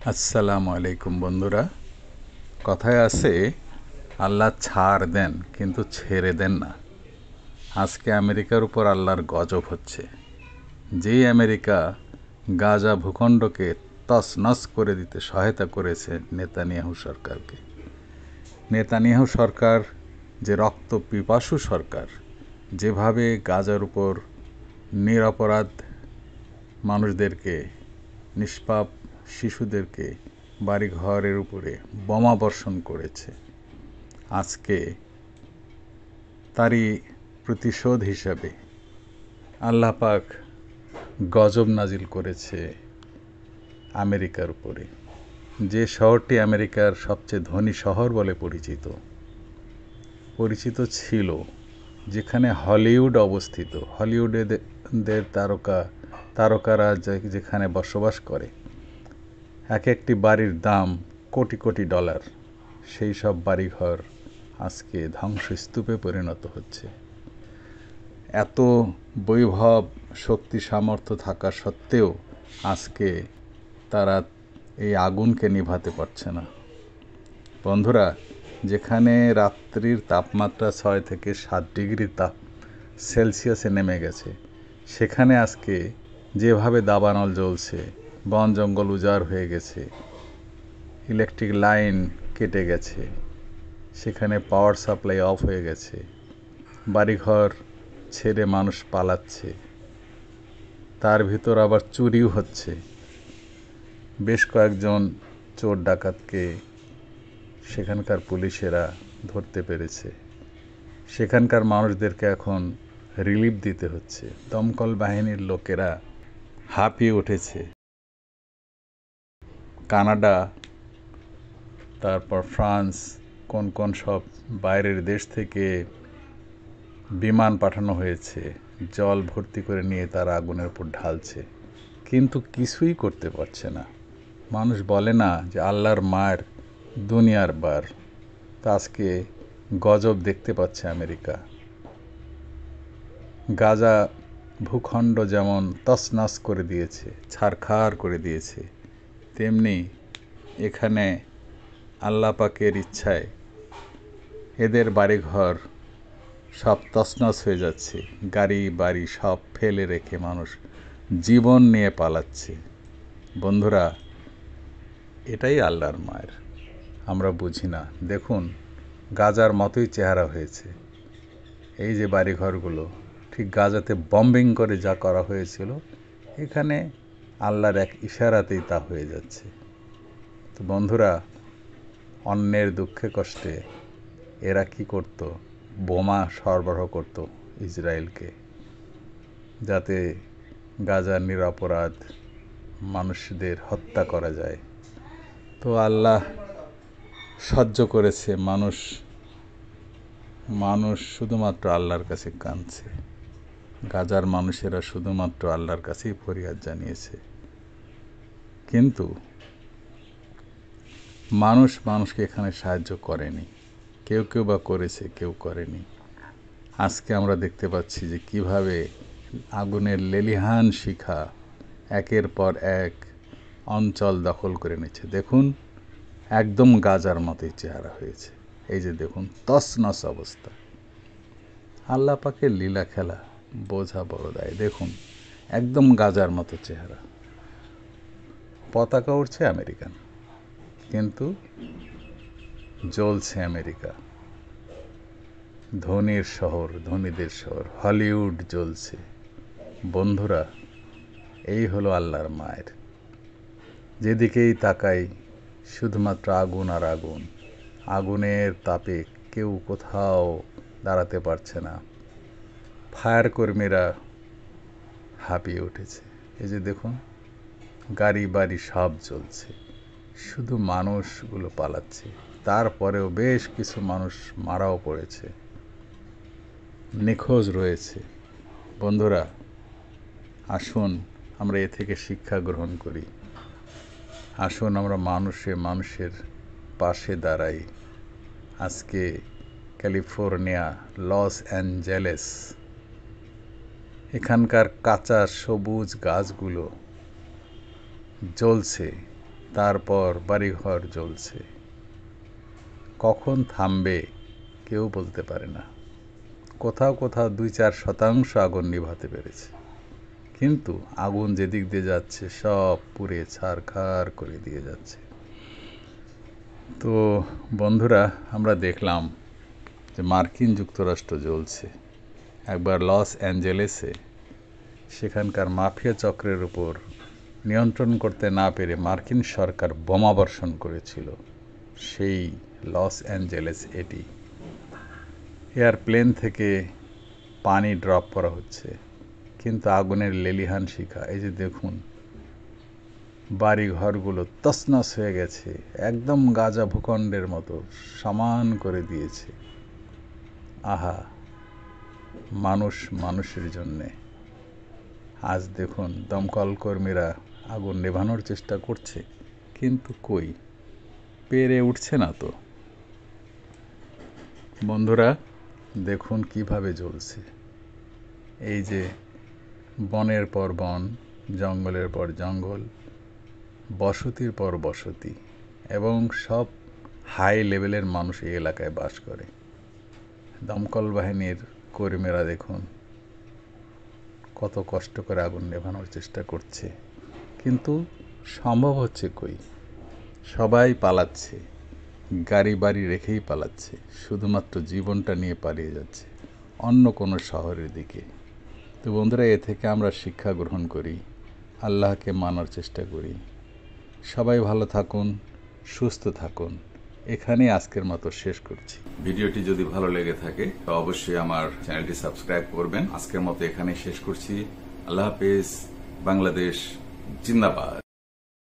আসসালামু আলাইকুম বন্ধুরা। কথায় আছে আল্লাহ ছাড় দেন কিন্তু ছেড়ে দেন না। আজকে আমেরিকার উপর আল্লাহর গজব হচ্ছে। যেই আমেরিকা গাজা ভূখণ্ডকে তছনছ করে দিতে সহায়তা করেছে নেতানিয়াহু সরকারকে। নেতানিয়াহু সরকার যে রক্ত পিপাসু সরকার, যেভাবে গাজার উপর নিরপরাধ মানুষদেরকে, নিষ্পাপ শিশুদেরকে বাড়িঘরের উপরে বোমা বর্ষণ করেছে, আজকে তারই প্রতিশোধ হিসাবে আল্লাহ পাক গজব নাজিল করেছে আমেরিকার উপরে। যে শহরটি আমেরিকার সবচেয়ে ধনী শহর বলে পরিচিত ছিল, যেখানে হলিউড অবস্থিত, হলিউডের তারকারা যেখানে বসবাস করে, এক একটি বাড়ির দাম কোটি কোটি ডলার। সেই সব বাড়িঘর আজকে ধ্বংসস্তূপে পরিণত হচ্ছে। এত বৈভব শক্তি সামর্থ্য থাকা সত্ত্বেও আজকে তারা এই আগুনকে নিভাতে পারছে না। বন্ধুরা, যেখানে রাত্রির তাপমাত্রা 6 থেকে 7 ডিগ্রি সেলসিয়াসে নেমে গেছে, সেখানে আজকে যেভাবে দাবানল জ্বলছে, বন জঙ্গল উজাড় হয়ে গেছে, ইলেকট্রিক লাইন কেটে গেছে, সেখানে পাওয়ার সাপ্লাই অফ হয়ে গেছে, বাড়িঘর ছেড়ে মানুষ পালাচ্ছে, তার ভিতর আবার চুরিও হচ্ছে। বেশ কয়েকজন চোর ডাকাতকে সেখানকার পুলিশেরা ধরতে পেরেছে। সেখানকার মানুষদেরকে এখন রিলিফ দিতে হচ্ছে। দমকল বাহিনীর লোকেরা হাঁপিয়ে উঠেছে। কানাডা, তারপর ফ্রান্স, কোন কোন সব বাইরের দেশ থেকে বিমান পাঠানো হয়েছে, জল ভর্তি করে নিয়ে তারা আগুনের উপর ঢালছে, কিন্তু কিছুই করতে পারছে না। মানুষ বলে না যে আল্লাহর মায়ের দুনিয়ার বার। তা আজকে গজব দেখতে পাচ্ছে আমেরিকা। গাজা ভূখণ্ড যেমন তছনছ করে দিয়েছে, ছারখার করে দিয়েছে, তেমনি এখানে আল্লাহ পাকের ইচ্ছায় এদের বাড়িঘর সব তছনছ হয়ে যাচ্ছে। গাড়ি বাড়ি সব ফেলে রেখে মানুষ জীবন নিয়ে পালাচ্ছে। বন্ধুরা, এটাই আল্লাহর মায়ের। আমরা বুঝি না। দেখুন, গাজার মতোই চেহারা হয়েছে এই যে বাড়িঘরগুলো। ঠিক গাজাতে বম্বিং করে যা করা হয়েছিল, এখানে আল্লাহর এক ইশারাতেই তা হয়ে যাচ্ছে। তো বন্ধুরা, অন্যের দুঃখে কষ্টে এরা কি করত? বোমা সরবরাহ করত ইসরায়েলকে, যাতে গাজার নিরপরাধ মানুষদের হত্যা করা যায়। তো আল্লাহ সহ্য করেছে। মানুষ শুধুমাত্র আল্লাহর কাছে কাঁদছে। গাজার মানুষেরা শুধুমাত্র আল্লাহর কাছেই ফরিয়াদ জানিয়েছে। কিন্তু মানুষকে এখানে সাহায্য করেনি। কেউ কেউ বা করেছে, কেউ করেনি। আজকে আমরা দেখতে পাচ্ছি যে কিভাবে আগুনের লেলিহান শিখা একের পর এক অঞ্চল দখল করে নিচ্ছে। দেখুন, একদম গাজার মতোই চেহারা হয়েছে। এই যে দেখুন, তছনছ অবস্থা। আল্লাহ পাকের লীলা খেলা বোঝা বড় দায়। দেখুন, একদম গাজার মতো চেহারা। পতাকা উঠছে আমেরিকান, কিন্তু জ্বলছে আমেরিকা। ধনীর শহর, ধনীদের শহর, হলিউড জ্বলছে। বন্ধুরা, এই হলো আল্লাহর মায়ের। যেদিকেই তাকাই শুধুমাত্র আগুন আর আগুন। আগুনের তাপে কেউ কোথাও দাঁড়াতে পারছে না। ফায়ার কর্মীরা হাঁপিয়ে উঠেছে। এই যে দেখুন, গাড়ি বাড়ি সব জ্বলছে, শুধু মানুষগুলো পালাচ্ছে। তারপরেও বেশ কিছু মানুষ মারাও পড়েছে, নিখোঁজ রয়েছে। বন্ধুরা, আসুন আমরা এ থেকে শিক্ষা গ্রহণ করি। আসুন আমরা মানুষের পাশে দাঁড়াই। আজকে ক্যালিফোর্নিয়া, লস অ্যাঞ্জেলেস, এখানকার কাঁচা সবুজ গাছগুলো জ্বলছে। তারপর বাড়িঘর জ্বলছে। কখন থামবে কেউ বলতে পারে না। কোথাও কোথাও 2-4 শতাংশ আগুন নিভাতে পেরেছে, কিন্তু আগুন যেদিক দিয়ে যাচ্ছে সব পুড়ে ছারখার করে দিয়ে যাচ্ছে। তো বন্ধুরা, আমরা দেখলাম যে মার্কিন যুক্তরাষ্ট্র জ্বলছে। একবার লস অ্যাঞ্জেলেসে সেখানকার মাফিয়া চক্রের উপর নিয়ন্ত্রণ করতে না পেরে মার্কিন সরকার বোমাবর্ষণ করেছিল। সেই লস অ্যাঞ্জেলেস এটি। এয়ারপ্লেন থেকে পানি ড্রপ করা হচ্ছে, কিন্তু আগুনের লেলিহান শিখা। এই যে দেখুন, বাড়ি ঘরগুলো তছনছ হয়ে গেছে, একদম গাজা ভূখণ্ডের মতো সমান করে দিয়েছে। আহা, মানুষ মানুষের জন্যে। আজ দেখুন, দমকল কর্মীরা আগুন নেভানোর চেষ্টা করছে, কিন্তু কই, পেরে উঠছে না তো। বন্ধুরা দেখুন কিভাবে জ্বলছে। এই যে বনের পর বন, জঙ্গলের পর জঙ্গল, বসতির পর বসতি, এবং সব হাই লেভেলের মানুষ এই এলাকায় বাস করে। দমকল বাহিনীর কর্মীরা দেখুন কত কষ্ট করে আগুন নেভানোর চেষ্টা করছে, কিন্তু সম্ভব হচ্ছে কই। সবাই পালাচ্ছে, গাড়ি বাড়ি রেখেই পালাচ্ছে, শুধুমাত্র জীবনটা নিয়ে পালিয়ে যাচ্ছে অন্য কোনো শহরের দিকে। তো বন্ধুরা, এ থেকে আমরা শিক্ষা গ্রহণ করি, আল্লাহকে মানার চেষ্টা করি। সবাই ভালো থাকুন, সুস্থ থাকুন। এখানেই আজকের মতো শেষ করছি। ভিডিওটি যদি ভালো লেগে থাকে তো অবশ্যই আমার চ্যানেলটি সাবস্ক্রাইব করবেন। আজকের মতো এখানেই শেষ করছি। আল্লাহ হাফেজ। বাংলাদেশ জিন্দাবাদ।